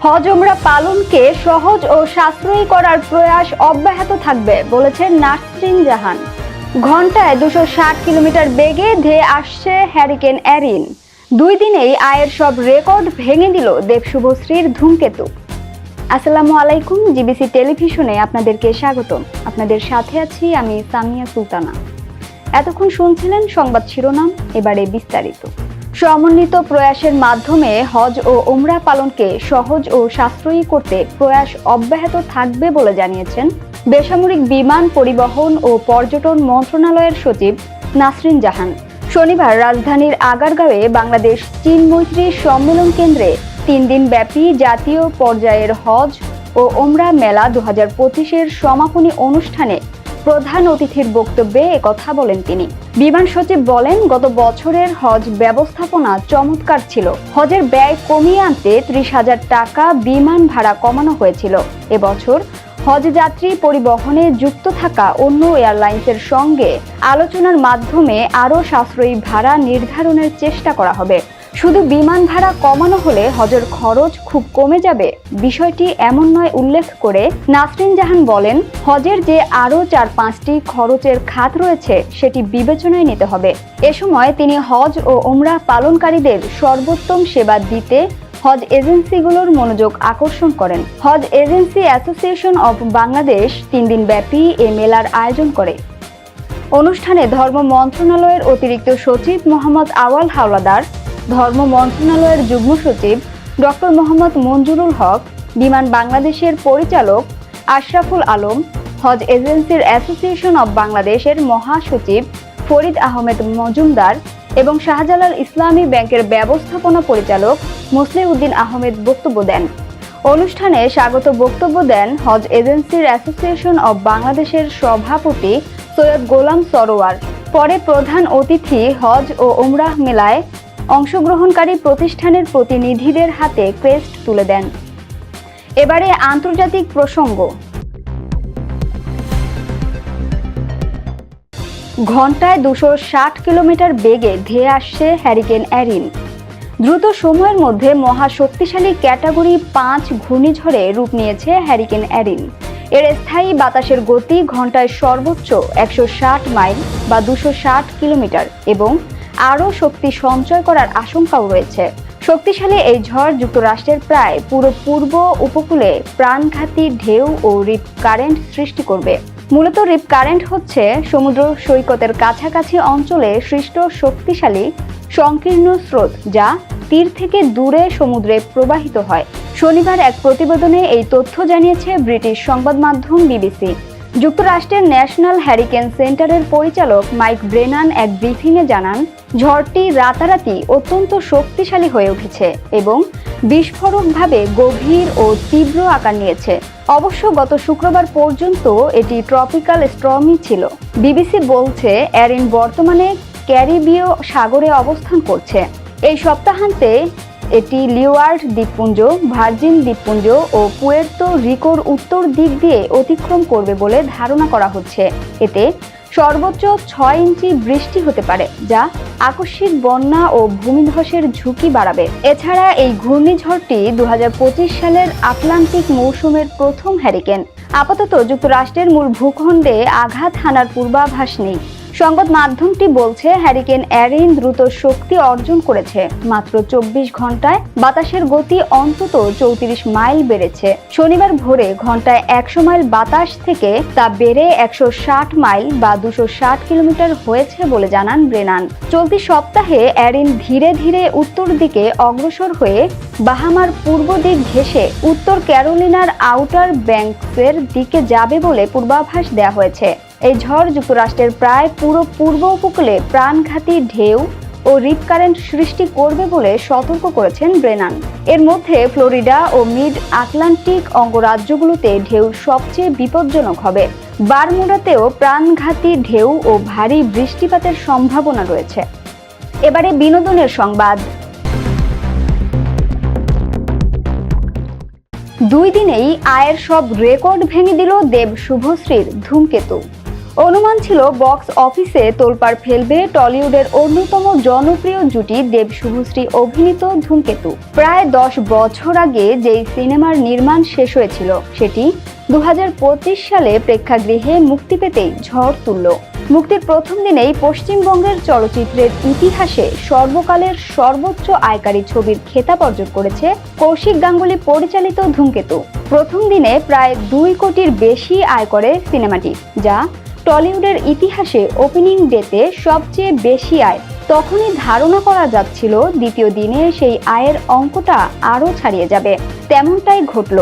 হজ উমরা পালনকে সহজ ও সাশ্রয়ী করার প্রয়াস অব্যাহত থাকবে বলেছেন নাসরিন জাহান। ঘন্টায় 260 কিলোমিটার বেগে ধেয়ে আসছে হ্যারিকেন এরিন। 2 দিনেই আয়ের সব রেকর্ড ভেঙে দিল দেব শুভশ্রীর ধূমকেতু। আসসালামু আলাইকুম, জিবিসি টেলিভিশনে আপনাদেরকে স্বাগতম। আপনাদের সাথে আছি আমি সামিয়া সুলতানা। এতক্ষণ শুনছিলেন সংবাদ শিরোনাম, এবারে বিস্তারিত। সমন্বিত প্রয়াসের মাধ্যমে হজ ও উমরা পালনকে সহজ ও সাশ্রয়ী করতে প্রয়াস অব্যাহত থাকবে বলে জানিয়েছেন বেসামরিক বিমান পরিবহন ও পর্যটন মন্ত্রণালয়ের সচিব নাসরিন জাহান। শনিবার রাজধানীর আগারগাঁওয়ে বাংলাদেশ চীন মৈত্রী সম্মেলন কেন্দ্রে 3 দিন ব্যাপী জাতীয় পর্যায়ের হজ ও উমরা মেলা 2025-এর সমাপনী অনুষ্ঠানে প্রধান অতিথির বক্তব্যে একথা বলেন তিনি। বিমান সচিব বলেন, গত বছরের হজ ব্যবস্থাপনা চমৎকার ছিল। হজের ব্যয় কমিয়ে আনতে 30,000 টাকা বিমান ভাড়া কমানো হয়েছিল। এবছর হজ যাত্রী পরিবহনে যুক্ত থাকা অন্য এয়ারলাইন্সের সঙ্গে আলোচনার মাধ্যমে আরও সাশ্রয়ী ভাড়া নির্ধারণের চেষ্টা করা হবে। শুধু বিমান ভাড়া কমানো হলে হজের খরচ খুব কমে যাবে, বিষয়টি এমন নয় উল্লেখ করে নাসরিন জাহান বলেন, হজের যে আরও 4-5টি খরচের খাত রয়েছে সেটি বিবেচনায় নিতে হবে। এ সময় তিনি হজ ও উমরা পালনকারীদের সর্বোত্তম সেবা দিতে হজ এজেন্সিগুলোর মনোযোগ আকর্ষণ করেন। হজ এজেন্সি অ্যাসোসিয়েশন অব বাংলাদেশ 3 দিন ব্যাপী এ মেলার আয়োজন করে। অনুষ্ঠানে ধর্ম মন্ত্রণালয়ের অতিরিক্ত সচিব মোহাম্মদ আওয়াল হাওলাদার, ধর্ম মন্ত্রণালয়ের যুগ্ম সচিব ডক্টর মোহাম্মদ মঞ্জুরুল হক, বিমান বাংলাদেশের পরিচালক আশরাফুল আলম, হজ এজেন্সির অ্যাসোসিয়েশন অব বাংলাদেশের মহাসচিব ফরিদ আহমেদ মজুমদার এবং শাহজালাল ইসলামী ব্যাংকের ব্যবস্থাপনা পরিচালক মুসলিউদ্দিন আহমেদ বক্তব্য দেন। অনুষ্ঠানে স্বাগত বক্তব্য দেন হজ এজেন্সির অ্যাসোসিয়েশন অব বাংলাদেশের সভাপতি সৈয়দ গোলাম সরোয়ার। পরে প্রধান অতিথি হজ ও উমরাহ মেলায় অংশগ্রহণকারী প্রতিষ্ঠানের প্রতিনিধিদের হাতে ক্রেস্ট তুলে দেন। এবারে আন্তর্জাতিক প্রসঙ্গ। ঘন্টায় 260 কিলোমিটার বেগে ধেয়ে আসছে হ্যারিকেন এরিন। দ্রুত সময়ের মধ্যে মহাশক্তিশালী ক্যাটাগরি 5 ঘূর্ণিঝড়ে রূপ নিয়েছে হ্যারিকেন এরিন। এর স্থায়ী বাতাসের গতি ঘন্টায় সর্বোচ্চ 160 মাইল বা 260 কিলোমিটার এবং আরও শক্তি সঞ্চয় করার আশঙ্কাও রয়েছে। শক্তিশালী এই ঝড় যুক্তরাষ্ট্রের প্রায় পুরো পূর্ব উপকূলে প্রাণঘাতী ঢেউ ও রিপ কারেন্ট সৃষ্টি করবে। মূলত রিপ কারেন্ট হচ্ছে সমুদ্র সৈকতের কাছাকাছি অঞ্চলে সৃষ্ট শক্তিশালী সংকীর্ণ স্রোত, যা তীর থেকে দূরে সমুদ্রে প্রবাহিত হয়। শনিবার এক প্রতিবেদনে এই তথ্য জানিয়েছে ব্রিটিশ সংবাদ মাধ্যম বিবিসি। যুক্তরাষ্ট্রের ন্যাশনাল হ্যারিকেন সেন্টারের পরিচালক মাইক ব্রেনান এক ব্রিফিংয়ে জানান, ঝড়টি রাতারাতি অত্যন্ত শক্তিশালী হয়ে উঠেছে এবং বিস্ফোরকভাবে গভীর ও তীব্র আকার নিয়েছে। অবশ্য গত শুক্রবার পর্যন্ত এটি ট্রপিক্যাল স্টর্মই ছিল। বিবিসি বলছে, এরিন বর্তমানে ক্যারিবীয় সাগরে অবস্থান করছে। এই সপ্তাহান্তে এটি লিওয়ার্ড দ্বীপপুঞ্জ, ভার্জিন দ্বীপপুঞ্জ ও পুয়ের্তো রিকোর উত্তর দিক দিয়ে অতিক্রম করবে বলে ধারণা করা হচ্ছে। এতে সর্বোচ্চ 6 ইঞ্চি বৃষ্টি হতে পারে, যা আকস্মিক বন্যা ও ভূমিধসের ঝুঁকি বাড়াবে। এছাড়া এই ঘূর্ণিঝড়টি 2025 সালের আটলান্টিক মৌসুমের প্রথম হ্যারিকেন। আপাতত যুক্তরাষ্ট্রের মূল ভূখণ্ডে আঘাত হানার পূর্বাভাস নেই। সংবাদ মাধ্যমটি বলছে, হ্যারিকেন এরিন দ্রুত শক্তি অর্জন করেছে। মাত্র 24 ঘন্টায় বাতাসের গতি অন্তত 34 মাইল বেড়েছে। শনিবার ভোরে ঘন্টায় 100 মাইল বাতাস থেকে তা বেড়ে 160 মাইল বা 260 কিলোমিটার হয়েছে বলে জানান ব্রেনান। চলতি সপ্তাহে এরিন ধীরে ধীরে উত্তর দিকে অগ্রসর হয়ে বাহামার পূর্ব দিক ঘেঁষে উত্তর ক্যারোলিনার আউটার ব্যাংকসের দিকে যাবে বলে পূর্বাভাস দেওয়া হয়েছে। এই ঝড় যুক্তরাষ্ট্রের প্রায় পুরো পূর্ব উপকূলে প্রাণঘাতী ঢেউ ও রিপ কারেন্ট সৃষ্টি করবে বলে সতর্ক করেছেন ব্রেনান। এর মধ্যে ফ্লোরিডা ও মিড আটলান্টিক অঙ্গরাজ্যগুলোতে ঢেউ সবচেয়ে বিপজ্জনক হবে। বারমুডাতেও প্রাণঘাতী ঢেউ ও ভারী বৃষ্টিপাতের সম্ভাবনা রয়েছে। এবারে বিনোদনের সংবাদ। 2 দিনেই আয়ের সব রেকর্ড ভেঙে দিল দেব শুভশ্রীর ধূমকেতু। অনুমান ছিল বক্স অফিসে তোলপাড় ফেলবে টলিউডের অন্যতম জনপ্রিয় জুটি দেব শুভশ্রী অভিনীত ধূমকেতু। প্রায় 10 বছর আগে যেই সিনেমার নির্মাণ শেষ হয়েছিল সেটি 2025 সালে প্রেক্ষাগৃহে মুক্তি পেতেই ঝড় তুলল। মুক্তির প্রথম দিনেই পশ্চিমবঙ্গের চলচ্চিত্রের ইতিহাসে সর্বকালের সর্বোচ্চ আয়কারী ছবির খেতাব অর্জন করেছে কৌশিক গাঙ্গুলি পরিচালিত ধূমকেতু। প্রথম দিনে প্রায় 2 কোটির বেশি আয় করে সিনেমাটি, যা টলিউডের ইতিহাসে ওপেনিং ডেতে সবচেয়ে বেশি আয়। তখনই ধারণা করা যাচ্ছিল দ্বিতীয় দিনে সেই আয়ের অঙ্কটা আরও ছাড়িয়ে যাবে। তেমনটাই ঘটল।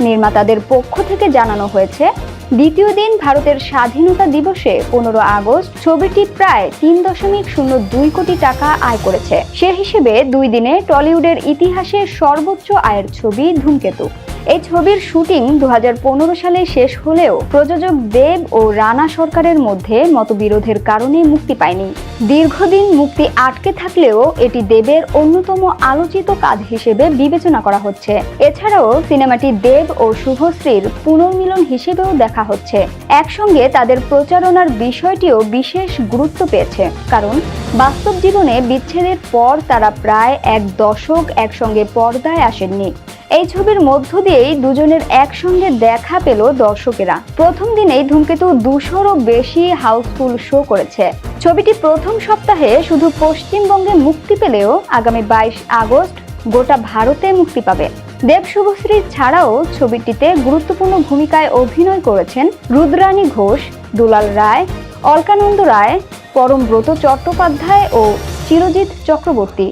নির্মাতাদের পক্ষ থেকে জানানো হয়েছে, দ্বিতীয় দিন ভারতের স্বাধীনতা দিবসে 15 আগস্ট ছবিটি প্রায় 3.02 কোটি টাকা আয় করেছে। সে হিসেবে 2 দিনে টলিউডের ইতিহাসে সর্বোচ্চ আয়ের ছবি ধূমকেতু। এই ছবির শুটিং 2015 সালে শেষ হলেও প্রযোজক দেব ও রানা সরকারের মধ্যে মতবিরোধের কারণে মুক্তি পায়নি। দীর্ঘদিন মুক্তি আটকে থাকলেও এটি দেবের অন্যতম আলোচিত কাজ হিসেবে বিবেচনা করা হচ্ছে। এছাড়াও সিনেমাটি দেব ও শুভশ্রীর পুনর্মিলন হিসেবেও দেখা হচ্ছে। একসঙ্গে তাদের প্রচারণার বিষয়টিও বিশেষ গুরুত্ব পেয়েছে, কারণ বাস্তব জীবনে বিচ্ছেদের পর তারা প্রায় 1 দশক একসঙ্গে পর্দায় আসেননি। এই ছবির মধ্য দিয়েই দুজনের একসঙ্গে দেখা পেল দর্শকেরা। প্রথম দিনেই ধূমকেতু 200-রও বেশি হাউসফুল শো করেছে। ছবিটি প্রথম সপ্তাহে শুধু পশ্চিমবঙ্গে মুক্তি পেলেও আগামী 22 আগস্ট গোটা ভারতে মুক্তি পাবে। দেব শুভশ্রী ছাড়াও ছবিটিতে গুরুত্বপূর্ণ ভূমিকায় অভিনয় করেছেন রুদ্রাণী ঘোষ, দুলাল রায়, অলকানন্দ রায়, পরমব্রত চট্টোপাধ্যায় ও চিরজিৎ চক্রবর্তী।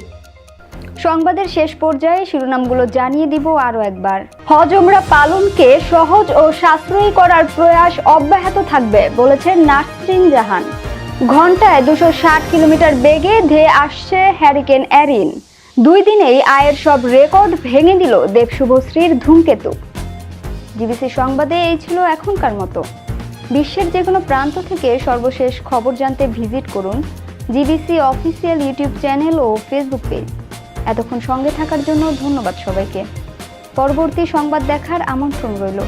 সংবাদের শেষ পর্যায়ে শিরোনামগুলো জানিয়ে দিব আরও একবার। হজ ওমরা পালনকে সহজ ও সাশ্রয়ী করার প্রয়াস অব্যাহত থাকবে বলেছেন নাসরিন জাহান। ঘন্টায় 260 কিলোমিটার বেগে ধেয়ে আসছে হ্যারিকেন এরিন। 2 দিনেই আয়ের সব রেকর্ড ভেঙে দিল দেব শুভশ্রীর ধূমকেতু। জিবিসি সংবাদে এই ছিল এখনকার মতো। বিশ্বের যে কোনো প্রান্ত থেকে সর্বশেষ খবর জানতে ভিজিট করুন জিবিসি অফিসিয়াল ইউটিউব চ্যানেল ও ফেসবুক পেজ। এতক্ষণ সঙ্গে থাকার জন্য ধন্যবাদ সবাইকে। পরবর্তী সংবাদ দেখার আমন্ত্রণ রইল।